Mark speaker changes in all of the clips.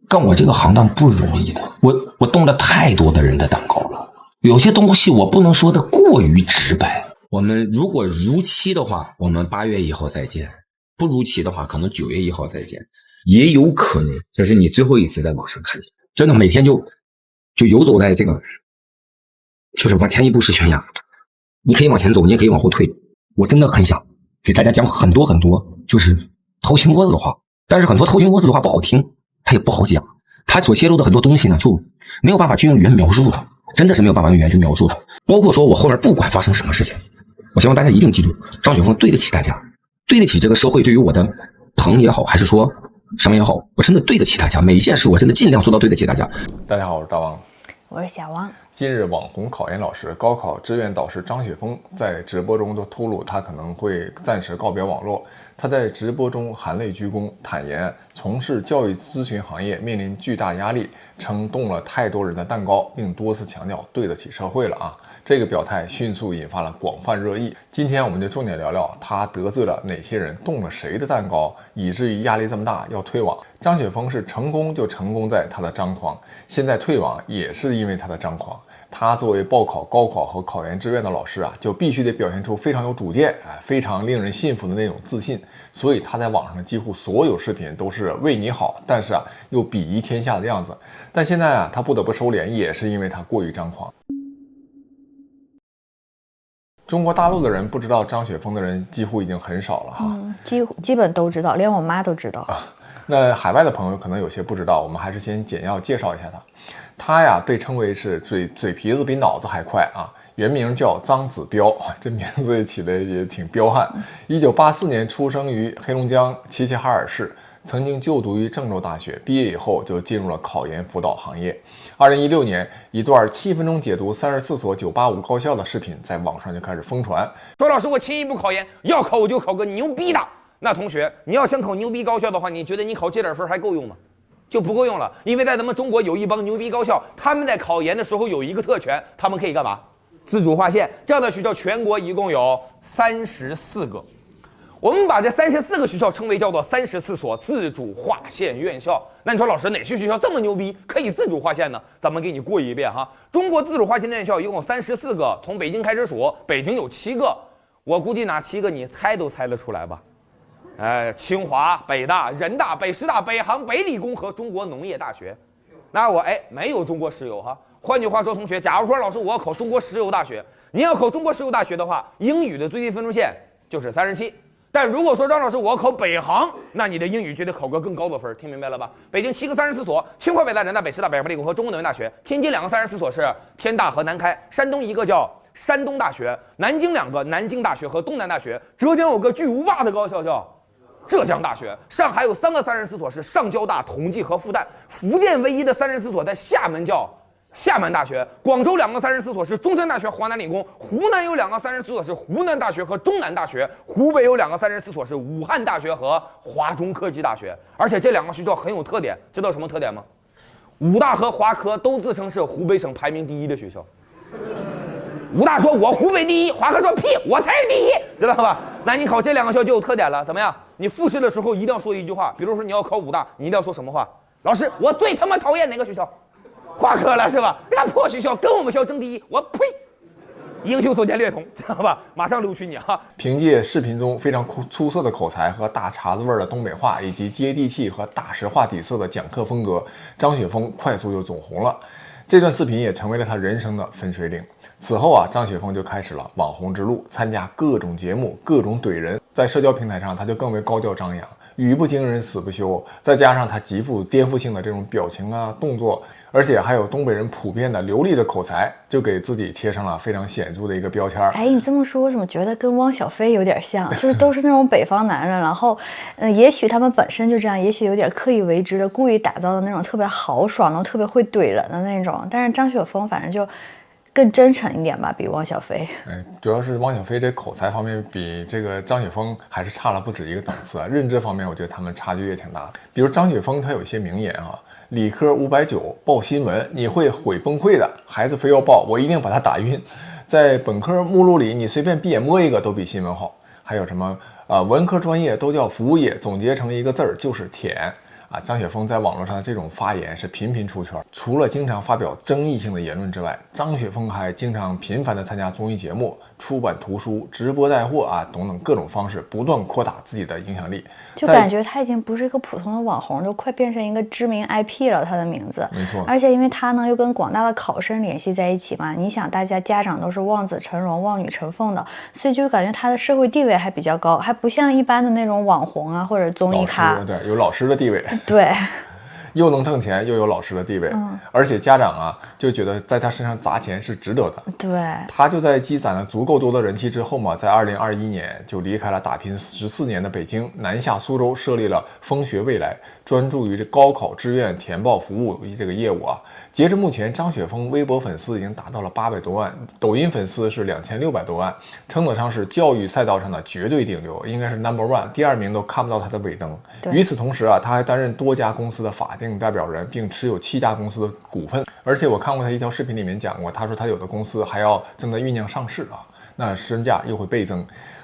Speaker 1: 干我这个行当不容易的，我动了太多的人的蛋糕了，有些东西我不能说的过于直白。我们如果如期的话，我们8月1号再见；不如期的话，可能9月1号再见，也有可能这是你最后一次在网上看见。真的每天就游走在这个，就是往前一步是悬崖，你可以往前走，你也可以往后退。我真的很想给大家讲很多很多就是掏心窝子的话，但是很多掏心窝子的话不好听，它也不好讲，它所泄露的很多东西呢，就没有办法去用语言描述的，真的是没有办法用语言去描述的。包括说我后面不管发生什么事情，我希望大家一定记住，张雪峰对得起大家，对得起这个社会对于我的疼也好，还是说什么也好，我真的对得起大家，每一件事我真的尽量做到对得起大家。
Speaker 2: 大家好，我是大王，
Speaker 3: 我是小王。
Speaker 2: 近日，网红考研老师、高考志愿导师张雪峰在直播中都透露，他可能会暂时告别网络。他在直播中含泪鞠躬，坦言从事教育咨询行业面临巨大压力，称动了太多人的蛋糕，并多次强调对得起社会了啊。这个表态迅速引发了广泛热议。今天我们就重点聊聊他得罪了哪些人，动了谁的蛋糕，以至于压力这么大要退网。张雪峰是成功就成功在他的张狂，现在退网也是因为他的张狂。他作为报考高考和考研志愿的老师啊，就必须得表现出非常有主见、非常令人信服的那种自信。所以他在网上的几乎所有视频都是为你好，但是又鄙夷天下的样子。但现在他不得不收敛，也是因为他过于张狂。中国大陆的人不知道张雪峰的人几乎已经很少了哈，
Speaker 3: 基本都知道，连我妈都知道。
Speaker 2: 那海外的朋友可能有些不知道，我们还是先简要介绍一下他。他呀被称为是嘴皮子比脑子还快啊，原名叫张子彪，这名字起的也挺彪悍。1984年出生于黑龙江齐齐哈尔市，曾经就读于郑州大学，毕业以后就进入了考研辅导行业。2016年，一段7分钟解读34所985高校的视频在网上就开始疯传。
Speaker 4: 说老师，我轻易不考研，要考我就考个牛逼的。那同学，你要想考牛逼高校的话，你觉得你考这点分还够用吗？就不够用了，因为在咱们中国有一帮牛逼高校，他们在考研的时候有一个特权，他们可以干嘛？自主划线。这样的学校全国一共有34个，我们把这34个学校称为叫做34所自主划线院校。那你说老师，哪些学校这么牛逼，可以自主划线呢？咱们给你过一遍哈。中国自主划线的院校一共34个，从北京开始数，北京有7个，我估计哪7个你猜都猜得出来吧？清华、北大、人大、北师大、北航、北理工和中国农业大学。那我没有中国石油哈。换句话说，同学，假如说老师我要考中国石油大学，你要考中国石油大学的话，英语的最低分数线就是37。但如果说张老师我要考北航，那你的英语就得考个更高的分，听明白了吧？北京7个34所，清华、北大、人大、北师大、北航、北理工和中国农业大学。天津2个34所是天大和南开，山东一个叫山东大学，南京2个南京大学和东南大学，浙江有个巨无霸的高校叫浙江大学，上海有3个34所是上交大、同济和复旦，福建唯一的34所在厦门叫厦门大学，广州2个34所是中山大学、华南理工，湖南有2个34所是湖南大学和中南大学，湖北有2个34所是武汉大学和华中科技大学。而且这2个学校很有特点，知道什么特点吗？武大和华科都自称是湖北省排名第1的学校。武大说我湖北第1，华科说屁，我才是第1，知道吧？那你考这2个校就有特点了，怎么样？你复试的时候一定要说一句话，比如说你要考武大，你一定要说什么话？老师，我最他妈讨厌哪个学校？华科了是吧？那破学校跟我们校争第1，我呸！英雄所见略同，知道吧？马上录取你哈！
Speaker 2: 凭借视频中非常出色的口才和大碴子味儿的东北话，以及接地气和大实话底色的讲课风格，张雪峰快速就走红了。这段视频也成为了他人生的分水岭。此后张雪峰就开始了网红之路，参加各种节目，各种怼人。在社交平台上，他就更为高调张扬，语不惊人死不休。再加上他极富颠覆性的这种表情动作，而且还有东北人普遍的流利的口才，就给自己贴上了非常显著的一个标签。
Speaker 3: 你这么说，我怎么觉得跟汪小菲有点像？就是都是那种北方男人，然后，也许他们本身就这样，也许有点刻意为之的，故意打造的那种特别豪爽，然后特别会怼人的那种。但是张雪峰反正就更真诚一点吧，比汪小菲。
Speaker 2: 主要是汪小菲这口才方面比这个张雪峰还是差了不止一个档次啊。认知方面，我觉得他们差距也挺大的。比如张雪峰他有一些名言理科590报新闻，你会悔崩溃的。孩子非要报，我一定把他打晕。在本科目录里，你随便闭眼摸一个都比新闻好。还有什么文科专业都叫服务业，总结成一个字儿就是舔。啊，张雪峰在网络上的这种发言是频频出圈。除了经常发表争议性的言论之外，张雪峰还经常频繁地参加综艺节目、出版图书、直播带货啊等等各种方式，不断扩大自己的影响力。
Speaker 3: 就感觉他已经不是一个普通的网红，就快变成一个知名 IP 了。他的名字，
Speaker 2: 没错。
Speaker 3: 而且因为他呢又跟广大的考生联系在一起嘛，你想大家家长都是望子成龙、望女成凤的，所以就感觉他的社会地位还比较高，还不像一般的那种网红啊或者综艺咖，
Speaker 2: 对，有老师的地位。
Speaker 3: 对。
Speaker 2: 又能挣钱，又有老师的地位，而且家长啊就觉得在他身上砸钱是值得的。
Speaker 3: 对，
Speaker 2: 他就在积攒了足够多的人气之后嘛，在2021年就离开了打拼14年的北京，南下苏州设立了风学未来，专注于这高考志愿填报服务这个业务啊。截至目前，张雪峰微博粉丝已经达到了800多万，抖音粉丝是2600多万，称得上是教育赛道上的绝对顶流，应该是 No.1， 第2名都看不到他的尾灯。与此同时啊，他还担任多家公司的法定代表人，并持有7家公司的股份。而且我看过他一条视频里面讲过，他说他有的公司还要正在酝酿上市啊，那身价又会倍增。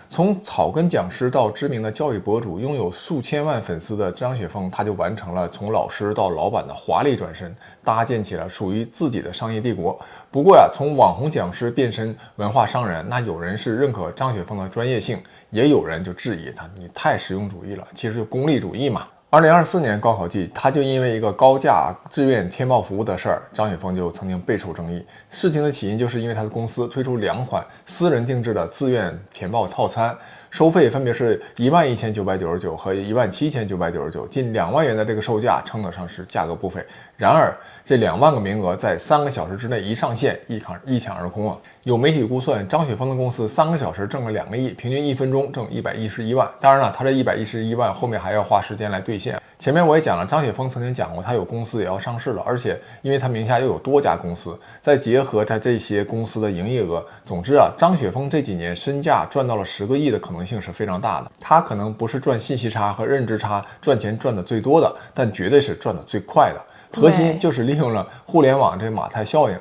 Speaker 2: 从草根讲师到知名的教育博主，拥有数千万粉丝的张雪峰，他就完成了从老师到老板的华丽转身，搭建起了属于自己的商业帝国。不过呀，从网红讲师变身文化商人，那有人是认可张雪峰的专业性，也有人就质疑他，你太实用主义了，其实就功利主义嘛。2024年高考季，他就因为一个高价志愿填报服务的事儿，张雪峰就曾经备受争议。事情的起因就是因为他的公司推出2款私人定制的自愿填报套餐，收费分别是11999和17999，近2万元的这个售价称得上是价格不菲。然而，这2万个名额在3个小时之内一上线，一抢而空啊！有媒体估算，张雪峰的公司3个小时挣了2个亿，平均1分钟挣111万。当然了，他这111万后面还要花时间来兑现。前面我也讲了，张雪峰曾经讲过，他有公司也要上市了，而且因为他名下又有多家公司，再结合他这些公司的营业额，总之啊，张雪峰这几年身价赚到了10个亿的可能性是非常大的。他可能不是赚信息差和认知差赚钱赚的最多的，但绝对是赚的最快的。核心就是利用了互联网这个马太效应。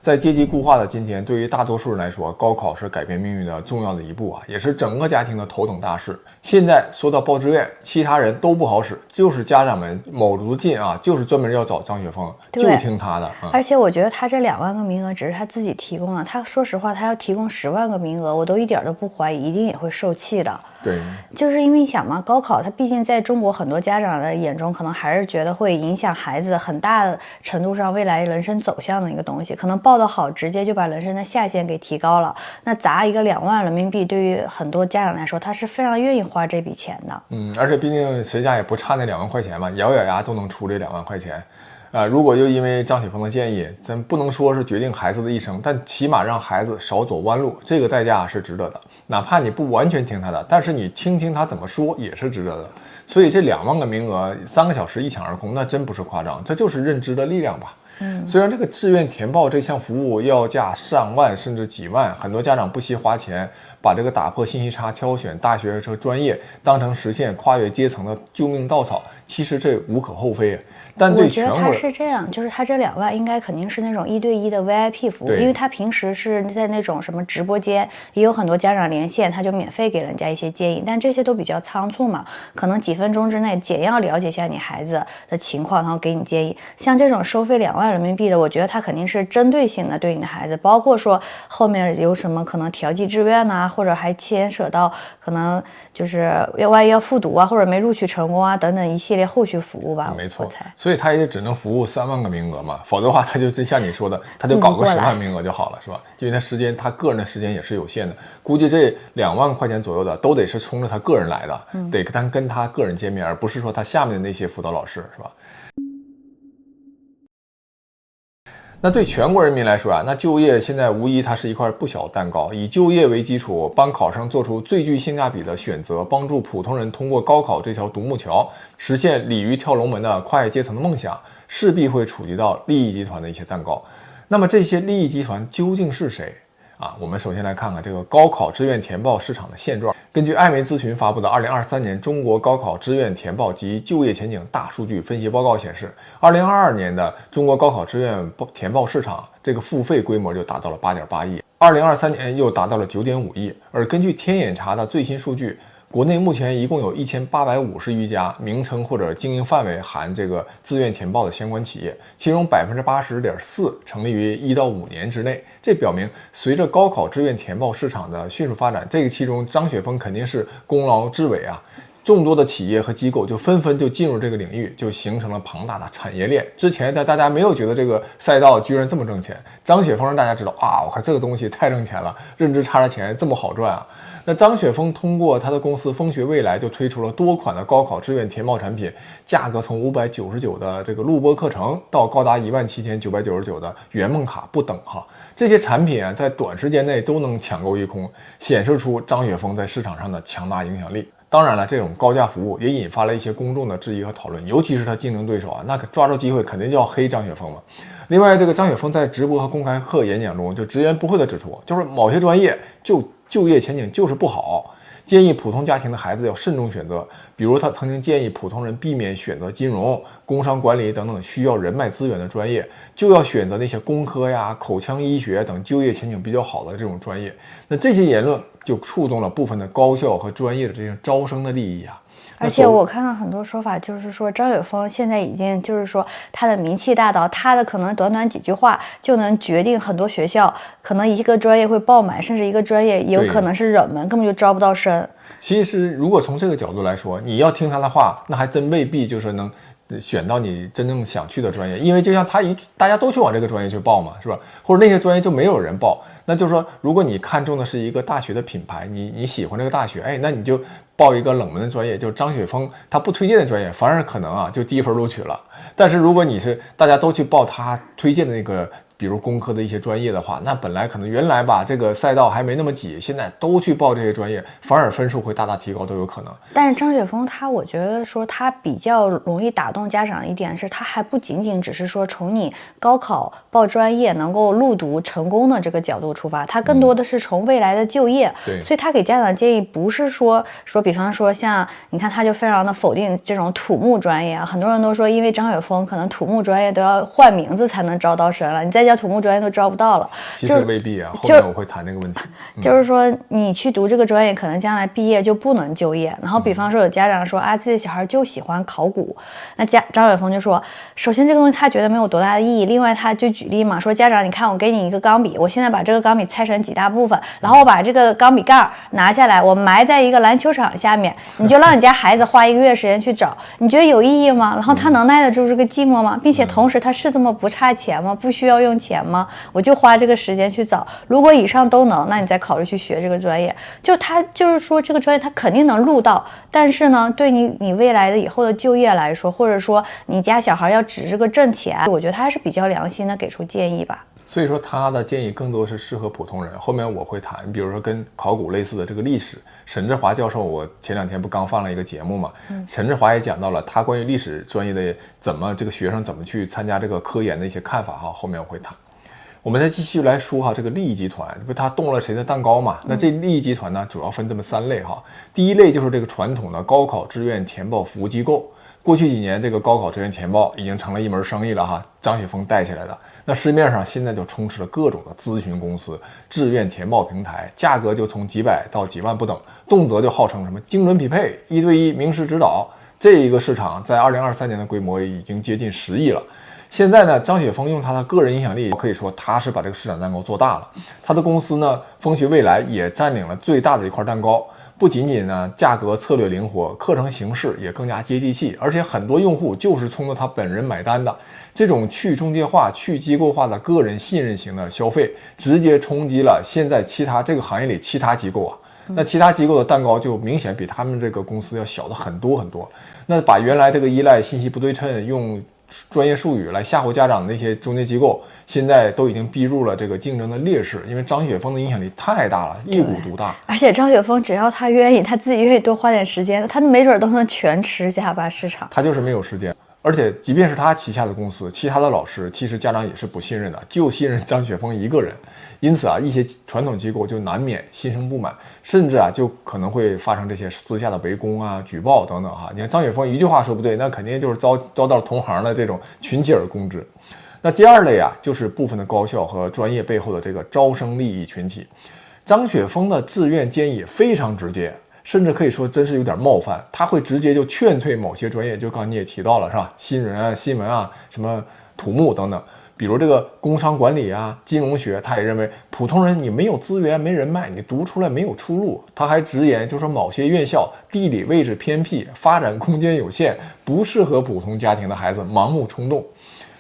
Speaker 2: 在阶级固化的今天，对于大多数人来说，高考是改变命运的重要的一步啊，也是整个家庭的头等大事。现在说到报志愿，其他人都不好使，就是家长们卯足劲啊，就是专门要找张雪峰，就听他的。
Speaker 3: 而且我觉得他这2万个名额只是他自己提供的，他说实话，他要提供10万个名额，我都一点都不怀疑，一定也会受气的。
Speaker 2: 对，
Speaker 3: 就是因为你想嘛，高考它毕竟在中国很多家长的眼中，可能还是觉得会影响孩子很大的程度上未来人生走向的一个东西，可能报得好，直接就把人生的下限给提高了。那砸一个2万人民币，对于很多家长来说，他是非常愿意花这笔钱的。
Speaker 2: 而且毕竟谁家也不差那2万块钱嘛，咬咬牙都能出这2万块钱。如果又因为张雪峰的建议，咱不能说是决定孩子的一生，但起码让孩子少走弯路，这个代价是值得的。哪怕你不完全听他的，但是你听听他怎么说也是值得的。所以这2万个名额3个小时一抢而空，那真不是夸张，这就是认知的力量吧。虽然这个志愿填报这项服务要价上万甚至几万，很多家长不惜花钱把这个打破信息差、挑选大学和专业当成实现跨越阶层的救命稻草，其实这无可厚非。但对全国，
Speaker 3: 我觉得他是这样，就是他这2万应该肯定是那种1对1的 VIP 服务，因为他平时是在那种什么直播间，也有很多家长连线，他就免费给人家一些建议，但这些都比较仓促嘛，可能几分钟之内简要了解一下你孩子的情况，然后给你建议。像这种收费2万人民币的，我觉得他肯定是针对性的对你的孩子，包括说后面有什么可能调剂志愿啊，或者还牵涉到可能就是万一要复读啊，或者没录取成功啊等等一系列后续服务吧。
Speaker 2: 没错，所以他也只能服务3万个名额嘛，否则的话他就像你说的，他就搞个10万名额就好了，是吧？因为他个人的时间也是有限的，估计这2万块钱左右的都得是冲着他个人来的，得跟他个人见面，而不是说他下面的那些辅导老师，是吧？那对全国人民来说啊，那就业现在无疑它是一块不小蛋糕，以就业为基础，帮考生做出最具性价比的选择，帮助普通人通过高考这条独木桥，实现鲤鱼跳龙门的跨越阶层的梦想，势必会触及到利益集团的一些蛋糕。那么这些利益集团究竟是谁？我们首先来看看这个高考志愿填报市场的现状。根据艾媒咨询发布的2023年中国高考志愿填报及就业前景大数据分析报告显示，2022年的中国高考志愿填报市场这个付费规模就达到了8.8亿，2023年又达到了9.5亿。而根据天眼查的最新数据，国内目前一共有1850余家名称或者经营范围含这个自愿填报的相关企业，其中80.4%成立于1到5年之内。这表明，随着高考志愿填报市场的迅速发展，这个其中张雪峰肯定是功劳至伟啊。众多的企业和机构就纷纷就进入这个领域，就形成了庞大的产业链。之前大家没有觉得这个赛道居然这么挣钱，张雪峰让大家知道啊，我看这个东西太挣钱了，认知差的钱这么好赚啊。那张雪峰通过他的公司风学未来就推出了多款的高考志愿填报产品，价格从599的这个录播课程到高达17999的圆梦卡不等哈。这些产品啊，在短时间内都能抢购一空，显示出张雪峰在市场上的强大影响力。当然了，这种高价服务也引发了一些公众的质疑和讨论，尤其是他竞争对手啊，那抓住机会肯定就要黑张雪峰嘛。另外，这个张雪峰在直播和公开课演讲中就直言不讳地指出，就是某些专业就业前景就是不好，建议普通家庭的孩子要慎重选择。比如他曾经建议普通人避免选择金融、工商管理等等需要人脉资源的专业，就要选择那些工科呀、口腔医学等就业前景比较好的这种专业。那这些言论就触动了部分的高校和专业的这些招生的利益啊。
Speaker 3: 而且我看到很多说法，就是说张雪峰现在已经就是说他的名气大到他的可能短短几句话就能决定很多学校可能一个专业会爆满，甚至一个专业也有可能是冷门，根本就招不到生。
Speaker 2: 其实如果从这个角度来说，你要听他的话，那还真未必就是能选到你真正想去的专业，因为就像大家都去往这个专业去报嘛，是吧？或者那些专业就没有人报，那就是说，如果你看中的是一个大学的品牌，你喜欢这个大学，哎，那你就报一个冷门的专业，就是张雪峰他不推荐的专业，反而可能啊就低分录取了。但是如果你是大家都去报他推荐的那个，比如工科的一些专业的话，那本来可能原来吧这个赛道还没那么挤，现在都去报这些专业，反而分数会大大提高都有可能。
Speaker 3: 但是张雪峰我觉得说他比较容易打动家长的一点是，他还不仅仅只是说从你高考报专业能够录读成功的这个角度出发，他更多的是从未来的就业。
Speaker 2: 对，
Speaker 3: 所以他给家长的建议不是说比方说像你看他就非常的否定这种土木专业啊，很多人都说因为张雪峰可能土木专业都要换名字才能招到生了，你再叫土木专业都招不到了。
Speaker 2: 其实未必啊，后面我会谈这个问题。
Speaker 3: 就是说你去读这个专业，可能将来毕业就不能就业。然后比方说有家长说啊，自己的小孩就喜欢考古，那张雪峰就说，首先这个东西他觉得没有多大的意义，另外他就举例嘛，说家长你看我给你一个钢笔，我现在把这个钢笔拆成几大部分，然后我把这个钢笔盖拿下来，我埋在一个篮球场下面，你就让你家孩子花1个月时间去找，你觉得有意义吗？然后他能耐得住这个寂寞吗？并且同时他是这么不差钱吗？不需要用钱吗？我就花这个时间去找，如果以上都能，那你再考虑去学这个专业。就他就是说这个专业他肯定能录到，但是呢，对你未来的以后的就业来说，或者说你家小孩要指这个挣钱，我觉得他还是比较良心的给出建议吧。
Speaker 2: 所以说他的建议更多是适合普通人，后面我会谈，比如说跟考古类似的这个历史，沈志华教授我前2天不刚放了一个节目嘛，沈志华也讲到了他关于历史专业的这个学生怎么去参加这个科研的一些看法哈，后面我会谈。我们再继续来说哈，这个利益集团不他动了谁的蛋糕嘛？那这利益集团呢，主要分这么3类哈。第一类就是这个传统的高考志愿填报服务机构。过去几年，这个高考志愿填报已经成了一门生意了哈，张雪峰带起来的。那市面上现在就充斥了各种的咨询公司、志愿填报平台，价格就从几百到几万不等，动辄就号称什么精准匹配、1对1名师指导。这一个市场在2023年的规模已经接近10亿了。现在呢，张雪峰用他的个人影响力，可以说他是把这个市场蛋糕做大了。他的公司呢，风学未来也占领了最大的一块蛋糕。不仅仅呢价格策略灵活，课程形式也更加接地气，而且很多用户就是冲着他本人买单的。这种去中介化、去机构化的个人信任型的消费，直接冲击了现在这个行业里其他机构啊。那其他机构的蛋糕就明显比他们这个公司要小的很多很多。那把原来这个依赖信息不对称、用专业术语来吓唬家长的那些中介机构，现在都已经逼入了这个竞争的劣势，因为张雪峰的影响力太大了，一股独大。
Speaker 3: 而且张雪峰只要他愿意，他自己愿意多花点时间，他没准都能全吃下吧市场。
Speaker 2: 他就是没有时间。而且即便是他旗下的公司，其他的老师其实家长也是不信任的，就信任张雪峰一个人。因此啊，一些传统机构就难免心生不满，甚至啊就可能会发生这些私下的围攻啊、举报等等哈。你看张雪峰一句话说不对，那肯定就是遭到同行的这种群起而攻之。那第二类啊，就是部分的高校和专业背后的这个招生利益群体。张雪峰的志愿建议非常直接。甚至可以说真是有点冒犯。他会直接就劝退某些专业，就刚才你也提到了是吧？新闻啊，什么土木等等。比如这个工商管理啊、金融学，他也认为普通人你没有资源、没人脉，你读出来没有出路。他还直言，就说某些院校地理位置偏僻，发展空间有限，不适合普通家庭的孩子盲目冲动。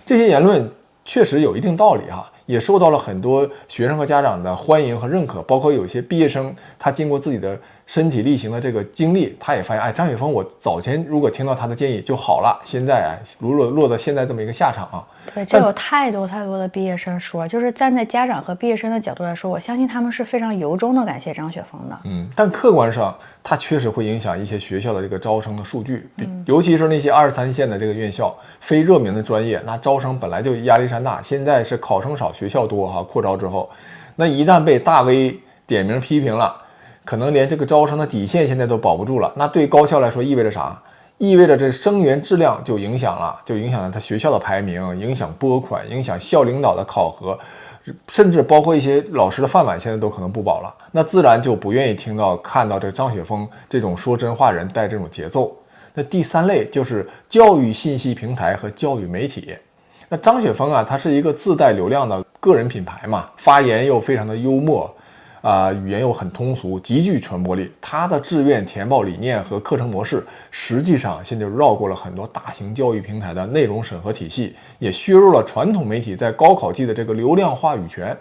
Speaker 2: 这些言论确实有一定道理哈，也受到了很多学生和家长的欢迎和认可。包括有些毕业生，他经过自己的身体力行的这个经历，他也发现，哎，张雪峰，我早前如果听到他的建议就好了，现在落到现在这么一个下场啊。
Speaker 3: 对，这有太多的毕业生说，就是站在家长和毕业生的角度来说，我相信他们是非常由衷的感谢张雪峰的。
Speaker 2: 但客观上，它确实会影响一些学校的这个招生的数据，尤其是那些2、3线的这个院校，非热门的专业，那招生本来就压力山大，现在是考生少，学校多哈，扩招之后，那一旦被大 V 点名批评了，可能连这个招生的底线现在都保不住了。那对高校来说意味着啥？意味着这生源质量就影响了他学校的排名，影响拨款，影响校领导的考核，甚至包括一些老师的饭碗现在都可能不保了。那自然就不愿意看到这张雪峰这种说真话人带这种节奏。那第3类就是教育信息平台和教育媒体。那张雪峰啊，他是一个自带流量的个人品牌嘛，发言又非常的幽默。语言又很通俗，极具传播力。他的志愿填报理念和课程模式，实际上现在绕过了很多大型教育平台的内容审核体系，也削弱了传统媒体在高考季的这个流量话语权。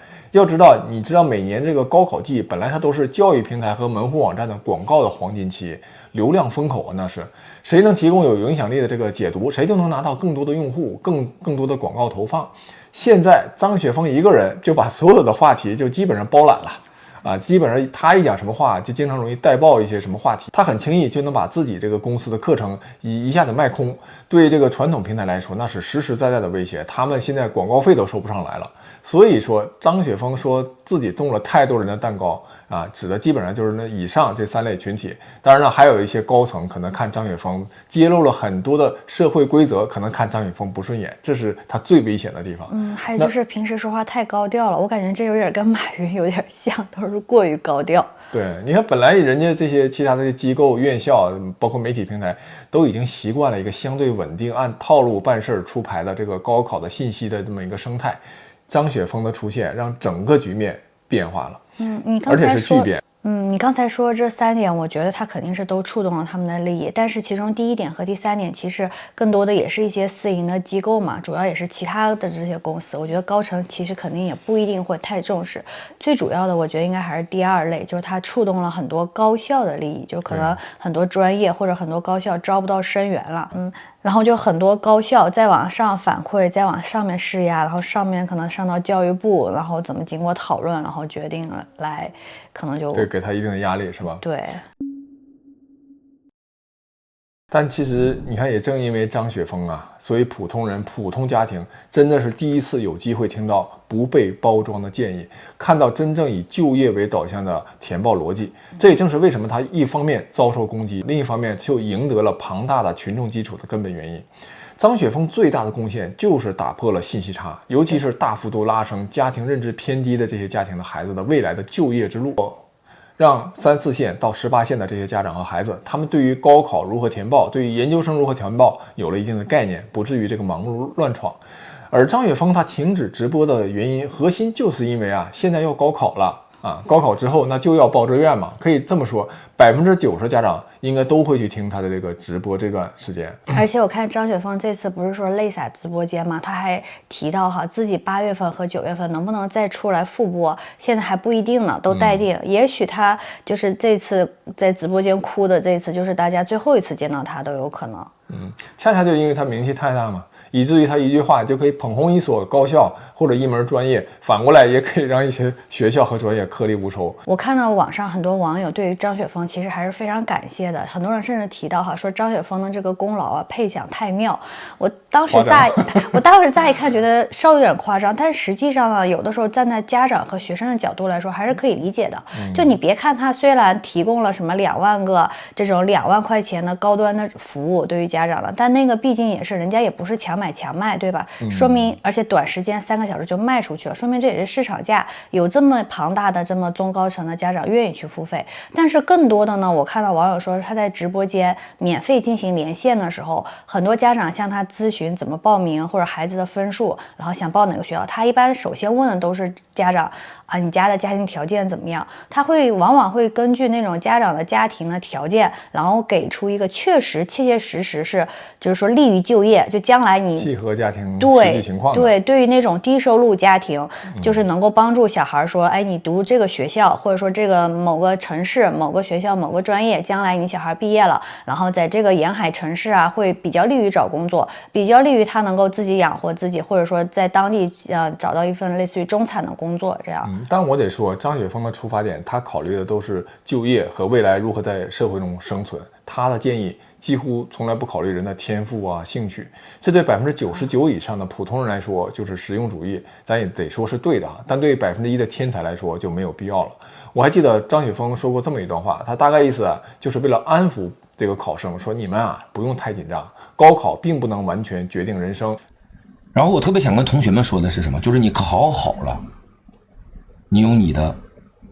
Speaker 2: 你知道每年这个高考季本来它都是教育平台和门户网站的广告的黄金期，流量风口啊，那是谁能提供有影响力的这个解读，谁就能拿到更多的用户，更多的广告投放。现在张雪峰一个人就把所有的话题就基本上包揽了。基本上他一讲什么话，就经常容易带爆一些什么话题，他很轻易就能把自己这个公司的课程一下子卖空，对这个传统平台来说，那是实实在在的威胁，他们现在广告费都收不上来了。所以说，张雪峰说自己动了太多人的蛋糕指的基本上就是那以上这3类群体。当然了，还有一些高层可能看张雪峰揭露了很多的社会规则，可能看张雪峰不顺眼，这是他最危险的地方。
Speaker 3: 还有就是平时说话太高调了，我感觉这有点跟马云有点像，都是过于高调。
Speaker 2: 对，你看本来人家这些其他的机构、院校，包括媒体平台，都已经习惯了一个相对稳定、按套路办事出牌的这个高考的信息的这么一个生态。张雪峰的出现让整个局面变化了，而且是巨变。
Speaker 3: 你刚才说这3点，我觉得他肯定是都触动了他们的利益，但是其中第1点和第3点其实更多的也是一些私营的机构嘛，主要也是其他的这些公司，我觉得高层其实肯定也不一定会太重视。最主要的我觉得应该还是第2类，就是它触动了很多高校的利益，就可能很多专业或者很多高校招不到生源了，然后就很多高校再往上反馈，再往上面施压，然后上面可能上到教育部，然后怎么经过讨论，然后决定来，可能就
Speaker 2: 对给他一定的压力，是吧？
Speaker 3: 对。
Speaker 2: 但其实你看，也正因为张雪峰所以普通人、普通家庭真的是第一次有机会听到不被包装的建议，看到真正以就业为导向的填报逻辑。这也正是为什么他一方面遭受攻击，另一方面就赢得了庞大的群众基础的根本原因。张雪峰最大的贡献就是打破了信息差，尤其是大幅度拉升家庭认知偏低的这些家庭的孩子的未来的就业之路。让3、4线到18线的这些家长和孩子，他们对于高考如何填报，对于研究生如何填报有了一定的概念，不至于这个盲目乱闯。而张雪峰他停止直播的原因，核心就是因为现在要高考了高考之后那就要报志愿嘛，可以这么说，90%家长应该都会去听他的这个直播这段时间。
Speaker 3: 而且我看张雪峰这次不是说泪洒直播间嘛，他还提到自己8月份和9月份能不能再出来复播，现在还不一定呢，都待定。也许他就是这次在直播间哭的，这一次就是大家最后一次见到他都有可能。
Speaker 2: 恰恰就因为他名气太大嘛，以至于他一句话就可以捧红一所高校或者一门专业，反过来也可以让一些学校和专业颗粒无收。
Speaker 3: 我看到网上很多网友对张雪峰其实还是非常感谢的，很多人甚至提到说张雪峰的这个功劳配享太妙。我当时乍一看觉得稍微有点夸张，但实际上呢，有的时候站在家长和学生的角度来说还是可以理解的。就你别看他虽然提供了什么2万个这种2万块钱的高端的服务对于家长了，但那个毕竟也是人家也不是强买买强卖，对吧？说明而且短时间3个小时就卖出去了，说明这也是市场价，有这么庞大的这么中高层的家长愿意去付费。但是更多的呢，我看到网友说他在直播间免费进行连线的时候，很多家长向他咨询怎么报名或者孩子的分数，然后想报哪个学校，他一般首先问的都是家长啊，你家的家庭条件怎么样？他往往会根据那种家长的家庭的条件，然后给出一个切切实实是，就是说利于就业，就将来你
Speaker 2: 契合家庭实际情况。
Speaker 3: 对于那种低收入家庭，就是能够帮助小孩说，哎，你读这个学校，或者说这个某个城市、某个学校、某个专业，将来你小孩毕业了，然后在这个沿海城市啊，会比较利于找工作，比较利于他能够自己养活自己，或者说在当地找到一份类似于中产的工作这样。
Speaker 2: 但我得说，张雪峰的出发点，他考虑的都是就业和未来如何在社会中生存。他的建议几乎从来不考虑人的天赋啊、兴趣，这对99%以上的普通人来说就是实用主义，咱也得说是对的。但对1%的天才来说就没有必要了。我还记得张雪峰说过这么一段话，他大概意思就是为了安抚这个考生，说你们不用太紧张，高考并不能完全决定人生。
Speaker 1: 然后我特别想跟同学们说的是什么？就是你考好了，你有你的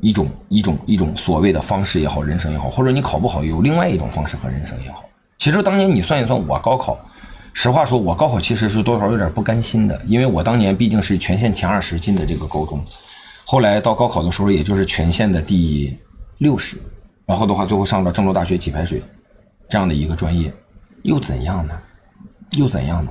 Speaker 1: 一种所谓的方式也好，人生也好，或者你考不好有另外一种方式和人生也好。其实当年你算一算，我高考，实话说，我高考其实是多少有点不甘心的，因为我当年毕竟是全县前20进的这个高中，后来到高考的时候，也就是全县的第60，然后的话，最后上了郑州大学给排水这样的一个专业，又怎样呢？又怎样呢？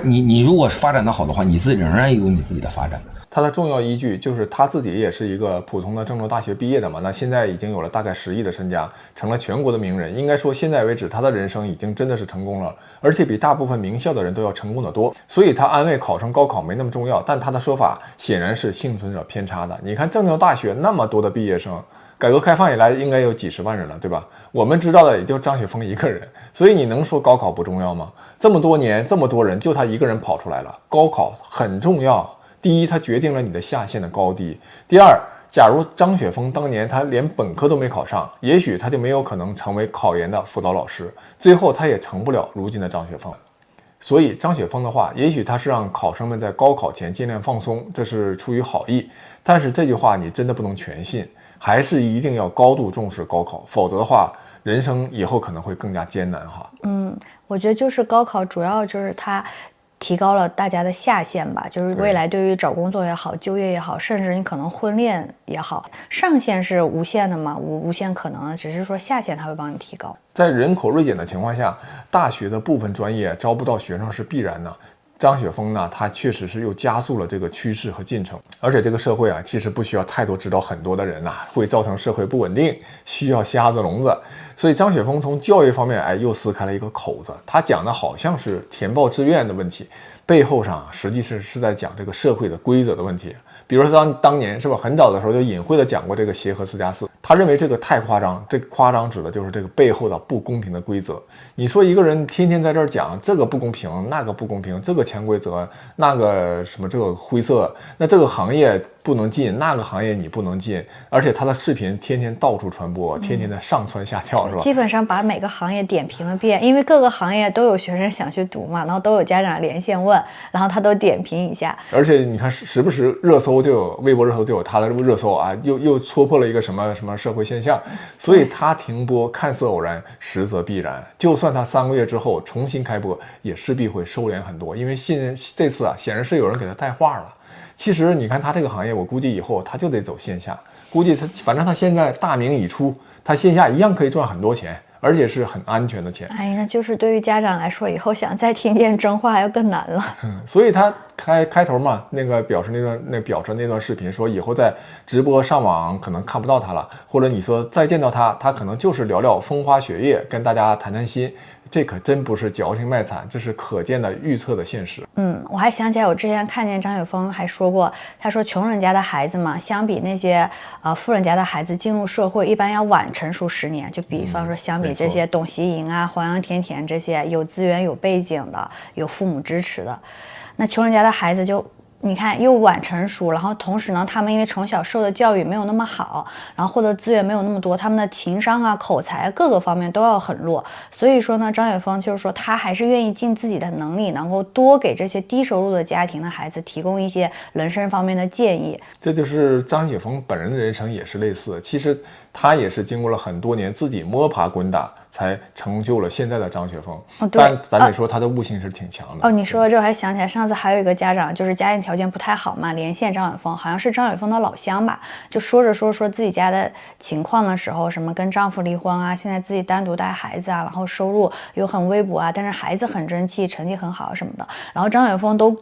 Speaker 1: 你如果发展的好的话，你自己仍然有你自己的发展。
Speaker 2: 他的重要依据就是他自己也是一个普通的郑州大学毕业的嘛，那现在已经有了大概10亿的身家，成了全国的名人。应该说现在为止，他的人生已经真的是成功了，而且比大部分名校的人都要成功的多。所以他安慰考生高考没那么重要，但他的说法显然是幸存者偏差的。你看郑州大学那么多的毕业生，改革开放以来应该有几十万人了，对吧？我们知道的也就张雪峰一个人，所以你能说高考不重要吗？这么多年，这么多人，就他一个人跑出来了。高考很重要。第一，它决定了你的下限的高低。第二，假如张雪峰当年他连本科都没考上，也许他就没有可能成为考研的辅导老师，最后他也成不了如今的张雪峰。所以张雪峰的话，也许他是让考生们在高考前尽量放松，这是出于好意，但是这句话你真的不能全信，还是一定要高度重视高考，否则的话，人生以后可能会更加艰难哈。
Speaker 3: 我觉得就是高考主要就是它提高了大家的下限吧，就是未来对于找工作也好，就业也好，甚至你可能婚恋也好，上限是无限的嘛，无限可能的，只是说下限它会帮你提高。
Speaker 2: 在人口锐减的情况下，大学的部分专业招不到学生是必然的。张雪峰呢，他确实是又加速了这个趋势和进程，而且这个社会其实不需要太多知道很多的人会造成社会不稳定，需要瞎子聋子。所以张雪峰从教育方面又撕开了一个口子，他讲的好像是填报志愿的问题，背后上实际是在讲这个社会的规则的问题。比如说当年是吧，很早的时候就隐晦的讲过这个协和4+4，他认为这个太夸张，这个夸张指的就是这个背后的不公平的规则。你说一个人天天在这儿讲这个不公平，那个不公平，这个潜规则，那个什么这个灰色，那这个行业不能进，那个行业你不能进，而且他的视频天天到处传播，天天的上蹿下跳，是吧？
Speaker 3: 基本上把每个行业点评了遍，因为各个行业都有学生想去读嘛，然后都有家长连线问，然后他都点评一下。
Speaker 2: 而且你看时不时热搜就有微博热搜就有他的热搜又戳破了一个什么社会现象，所以他停播看似偶然，实则必然。就算他3个月之后重新开播，也势必会收敛很多，因为这次显然是有人给他带话了。其实你看他这个行业，我估计以后他就得走线下，估计反正他现在大名已出，他线下一样可以赚很多钱，而且是很安全的钱。
Speaker 3: 那就是对于家长来说，以后想再听见真话要更难了。
Speaker 2: 所以他开头嘛，那个表示那段视频说，以后在直播上网可能看不到他了，或者你说再见到他可能就是聊聊风花雪月，跟大家谈谈心。这可真不是矫情卖惨，这是可见的预测的现实。
Speaker 3: 我还想起来，我之前看见张雪峰还说过，他说穷人家的孩子嘛，相比那些富人家的孩子进入社会一般要晚成熟10年，就比方说相比这些董袭莹黄杨甜甜这些有资源有背景的有父母支持的，那穷人家的孩子就你看又晚成熟，然后同时呢，他们因为从小受的教育没有那么好，然后获得资源没有那么多，他们的情商啊、口才各个方面都要很弱。所以说呢，张雪峰就是说他还是愿意尽自己的能力，能够多给这些低收入的家庭的孩子提供一些人生方面的建议。
Speaker 2: 这就是张雪峰本人的人生也是类似，其实他也是经过了很多年自己摸爬滚打，才成就了现在的张雪峰。但咱得说他的悟性是挺强的。
Speaker 3: 你说到这我还想起来，上次还有一个家长就是家庭条件不太好嘛，连线张雪峰，好像是张雪峰的老乡吧，就说着说自己家的情况的时候，什么跟丈夫离婚啊，现在自己单独带孩子啊，然后收入又很微薄啊，但是孩子很争气，成绩很好什么的，然后张雪峰都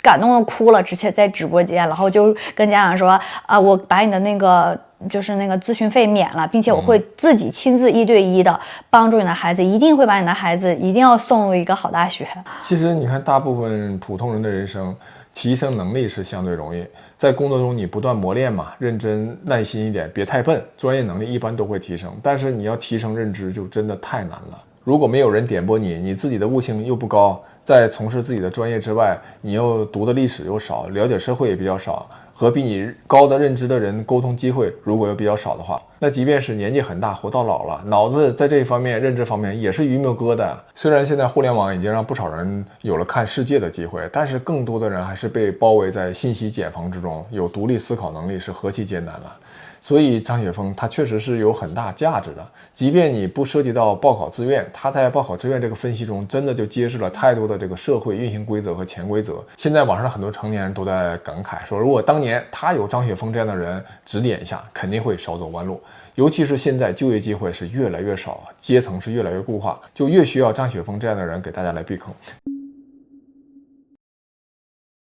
Speaker 3: 感动的哭了，直接在直播间，然后就跟家长说啊，我把你的那个就是那个咨询费免了，并且我会自己亲自1对1的帮助你的孩子，一定会把你的孩子一定要送入一个好大学。
Speaker 2: 其实你看，大部分普通人的人生提升能力是相对容易，在工作中你不断磨练嘛，认真耐心一点，别太笨，专业能力一般都会提升。但是你要提升认知就真的太难了。如果没有人点拨你，你自己的悟性又不高，在从事自己的专业之外，你又读的历史又少，了解社会也比较少，和比你高的认知的人沟通机会如果又比较少的话，那即便是年纪很大活到老了，脑子在这一方面认知方面也是榆木疙瘩。虽然现在互联网已经让不少人有了看世界的机会，但是更多的人还是被包围在信息茧房之中，有独立思考能力是何其艰难了。所以张雪峰他确实是有很大价值的，即便你不涉及到报考志愿，他在报考志愿这个分析中真的就揭示了太多的这个社会运行规则和潜规则。现在网上很多成年人都在感慨说，如果当年他有张雪峰这样的人指点一下，肯定会少走弯路。尤其是现在就业机会是越来越少，阶层是越来越固化，就越需要张雪峰这样的人给大家来避坑。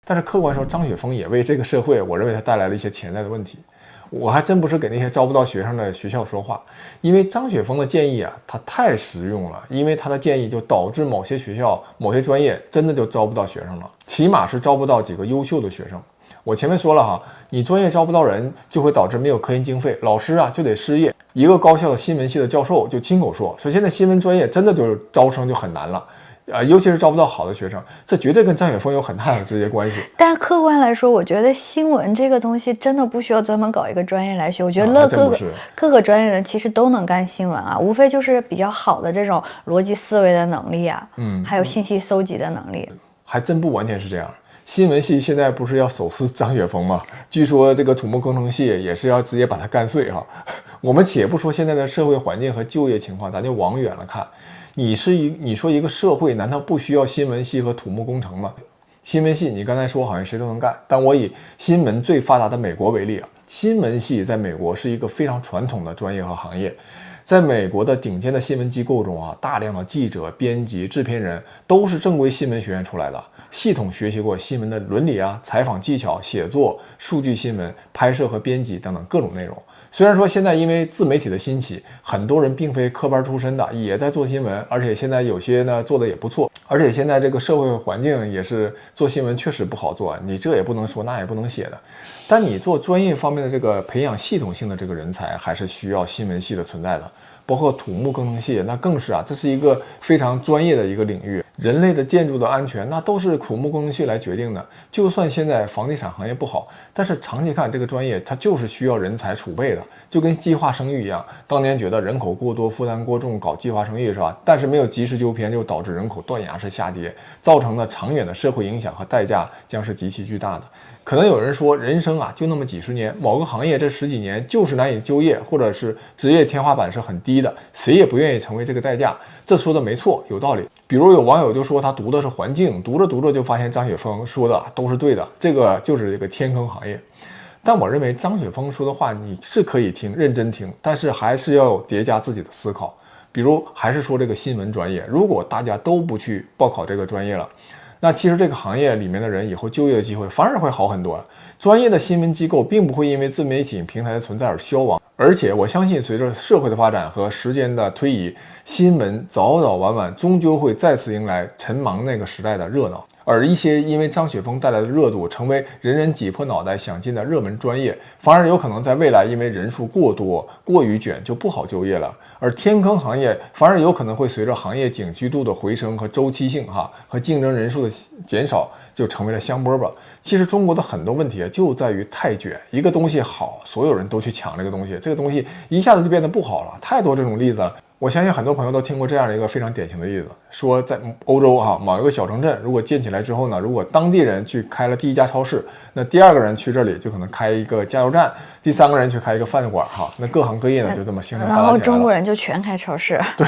Speaker 2: 但是客观说，张雪峰也为这个社会，我认为他带来了一些潜在的问题。我还真不是给那些招不到学生的学校说话，因为张雪峰的建议啊，他太实用了，因为他的建议就导致某些学校、某些专业真的就招不到学生了，起码是招不到几个优秀的学生。我前面说了哈，你专业招不到人，就会导致没有科研经费，老师啊就得失业。一个高校的新闻系的教授就亲口说现在新闻专业真的就是招生就很难了。尤其是招不到好的学生，这绝对跟张雪峰有很大的直接关系。
Speaker 3: 但是客观来说，我觉得新闻这个东西真的不需要专门搞一个专业来学。我觉得各个专业人其实都能干新闻啊，无非就是比较好的这种逻辑思维的能力啊，还有信息搜集的能力。
Speaker 2: 还真不完全是这样。新闻系现在不是要手撕张雪峰吗？据说这个土木工程系也是要直接把它干碎哈。我们且不说现在的社会环境和就业情况，咱就往远了看。你说一个社会难道不需要新闻系和土木工程吗？新闻系你刚才说好像谁都能干，但我以新闻最发达的美国为例啊，新闻系在美国是一个非常传统的专业和行业。在美国的顶尖的新闻机构中啊，大量的记者、编辑、制片人都是正规新闻学院出来的，系统学习过新闻的伦理啊、采访技巧、写作、数据新闻、拍摄和编辑等等各种内容。虽然说现在因为自媒体的兴起，很多人并非科班出身的也在做新闻，而且现在有些呢做的也不错，而且现在这个社会环境也是做新闻确实不好做，你这也不能说那也不能写的。但你做专业方面的这个培养系统性的这个人才，还是需要新闻系的存在的。包括土木工程系，那更是啊，这是一个非常专业的一个领域。人类的建筑的安全，那都是土木工程系来决定的。就算现在房地产行业不好，但是长期看这个专业它就是需要人才储备的，就跟计划生育一样。当年觉得人口过多、负担过重，搞计划生育是吧？但是没有及时纠偏，就导致人口断崖式下跌，造成的长远的社会影响和代价将是极其巨大的。可能有人说，人生啊就那么几十年，某个行业这10几年就是难以就业，或者是职业天花板是很低的，谁也不愿意成为这个代价。这说的没错，有道理。比如有网友就说他读的是环境，读着读着就发现张雪峰说的都是对的，这个就是这个天坑行业。但我认为张雪峰说的话你是可以听，认真听，但是还是要叠加自己的思考。比如还是说这个新闻专业，如果大家都不去报考这个专业了，那其实这个行业里面的人以后就业的机会反而会好很多。专业的新闻机构并不会因为自媒体平台的存在而消亡，而且我相信随着社会的发展和时间的推移，新闻早早晚晚终究会再次迎来陈芒那个时代的热闹。而一些因为张雪峰带来的热度，成为人人挤破脑袋想进的热门专业，反而有可能在未来因为人数过多、过于卷就不好就业了。而天坑行业反而有可能会随着行业景气度的回升和周期性和竞争人数的减少，就成为了香饽饽。其实中国的很多问题就在于太卷，一个东西好，所有人都去抢这个东西，这个东西一下子就变得不好了。太多这种例子了。我相信很多朋友都听过这样的一个非常典型的例子，说在欧洲某一个小城镇，如果建起来之后呢，如果当地人去开了第一家超市，那第二个人去这里就可能开一个加油站，第三个人去开一个饭馆那各行各业呢就这么兴盛发达起来了。
Speaker 3: 然后中国人就全开超市，
Speaker 2: 对，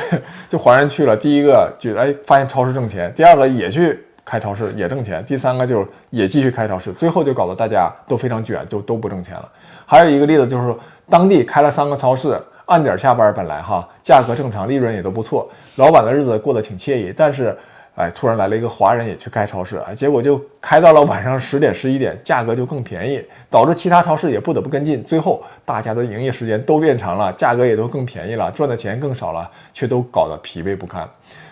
Speaker 2: 就华人去了，第一个就发现超市挣钱，第二个也去开超市也挣钱，第三个就是也继续开超市，最后就搞得大家都非常卷，都不挣钱了。还有一个例子就是说，当地开了3个超市。按点下班，本来价格正常，利润也都不错，老板的日子过得挺惬意。但是，突然来了一个华人也去开超市，结果就开到了晚上10点11点，价格就更便宜，导致其他超市也不得不跟进。最后，大家的营业时间都变长了，价格也都更便宜了，赚的钱更少了，却都搞得疲惫不堪。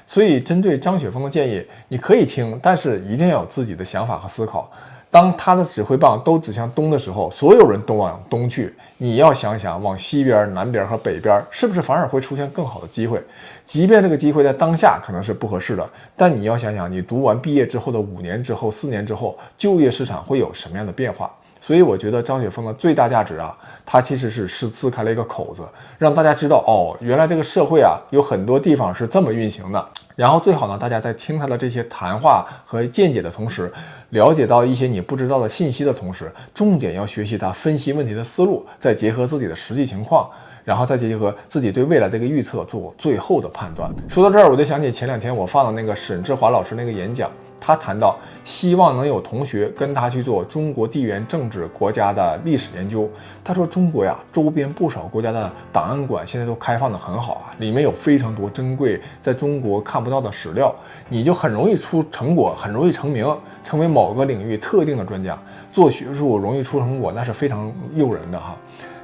Speaker 2: 所以，针对张雪峰的建议，你可以听，但是一定要有自己的想法和思考。当他的指挥棒都指向东的时候，所有人都往东去，你要想想往西边、南边和北边是不是反而会出现更好的机会。即便这个机会在当下可能是不合适的，但你要想想你读完毕业之后的5年之后、4年之后，就业市场会有什么样的变化。所以我觉得张雪峰的最大价值它其实是撕开了一个口子，让大家知道原来这个社会有很多地方是这么运行的。然后最好呢，大家在听他的这些谈话和见解的同时，了解到一些你不知道的信息的同时，重点要学习他分析问题的思路，再结合自己的实际情况，然后再结合自己对未来的一个预测，做最后的判断。说到这儿，我就想起前2天我放的那个沈志华老师那个演讲。他谈到希望能有同学跟他去做中国地缘政治国家的历史研究。他说中国周边不少国家的档案馆现在都开放的很好里面有非常多珍贵在中国看不到的史料，你就很容易出成果，很容易成名，成为某个领域特定的专家。做学术容易出成果，那是非常诱人的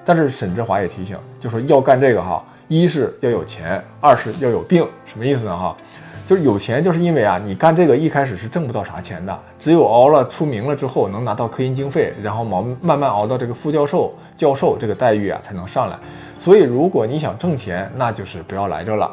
Speaker 2: 但是沈志华也提醒，就说要干这个一是要有钱，二是要有病。什么意思呢就是有钱，就是因为你干这个一开始是挣不到啥钱的，只有熬了出名了之后，能拿到科研经费，然后慢慢熬到这个副教授、教授这个待遇才能上来。所以如果你想挣钱，那就是不要来这了。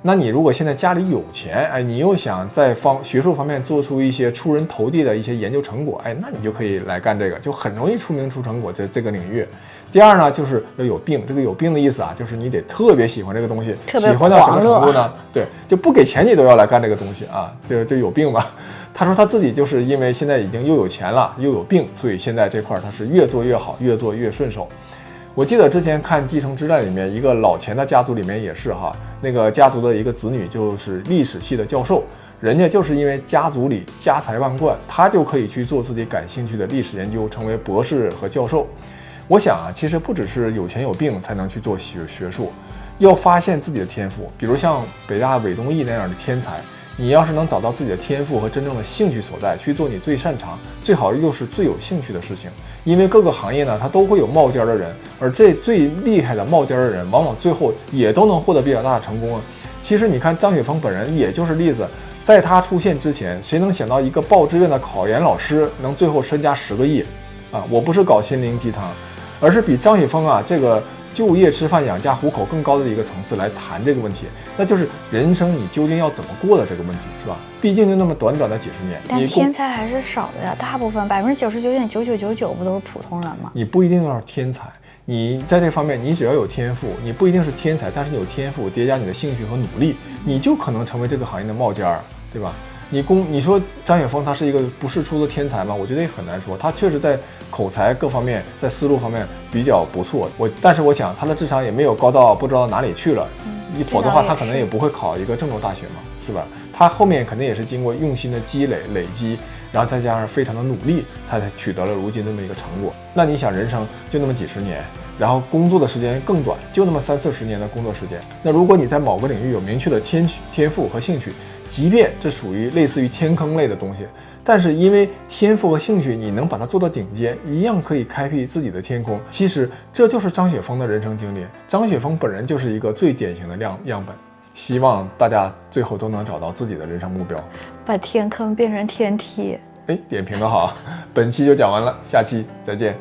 Speaker 2: 那你如果现在家里有钱，你又想在学术方面做出一些出人头地的一些研究成果，那你就可以来干这个，就很容易出名出成果在这个领域。第二呢，就是要有病。这个有病的意思就是你得特别喜欢这个东西，喜欢到什么程度呢？对，就不给钱你都要来干这个东西就有病吧。他说他自己就是因为现在已经又有钱了又有病，所以现在这块他是越做越好，越做越顺手。我记得之前看《继承之战》里面，一个老钱的家族里面也是那个家族的一个子女就是历史系的教授，人家就是因为家族里家财万贯，他就可以去做自己感兴趣的历史研究，成为博士和教授。我想其实不只是有钱有病才能去做学术，要发现自己的天赋，比如像北大韦东奕那样的天才，你要是能找到自己的天赋和真正的兴趣所在，去做你最擅长，最好又是最有兴趣的事情。因为各个行业呢，它都会有冒尖的人，而这最厉害的冒尖的人，往往最后也都能获得比较大的成功其实你看张雪峰本人也就是例子，在他出现之前，谁能想到一个报志愿的考研老师能最后身家10个亿我不是搞心灵鸡汤，而是比张雪峰这个就业吃饭养家糊口更高的一个层次来谈这个问题，那就是人生你究竟要怎么过的这个问题，是吧？毕竟就那么短短的几十年，
Speaker 3: 但天才还是少的呀，大部分99.9999%不都是普通人吗？
Speaker 2: 你不一定要是天才，你在这方面你只要有天赋，你不一定是天才，但是你有天赋叠加你的兴趣和努力，你就可能成为这个行业的冒尖对吧？你说张雪峰他是一个不世出的天才吗？我觉得也很难说，他确实在口才各方面，在思路方面比较不错。但是我想他的智商也没有高到不知道哪里去了，否则的话他可能也不会考一个郑州大学嘛，是吧？他后面肯定也是经过用心的积累积，然后再加上非常的努力，他才取得了如今这么一个成果。那你想，人生就那么几十年，然后工作的时间更短，就那么30-40年的工作时间。那如果你在某个领域有明确的天赋和兴趣，即便这属于类似于天坑类的东西，但是因为天赋和兴趣，你能把它做到顶尖，一样可以开辟自己的天空。其实这就是张雪峰的人生经历。张雪峰本人就是一个最典型的样本。希望大家最后都能找到自己的人生目标，
Speaker 3: 把天坑变成天梯。
Speaker 2: 点评的好，本期就讲完了，下期再见。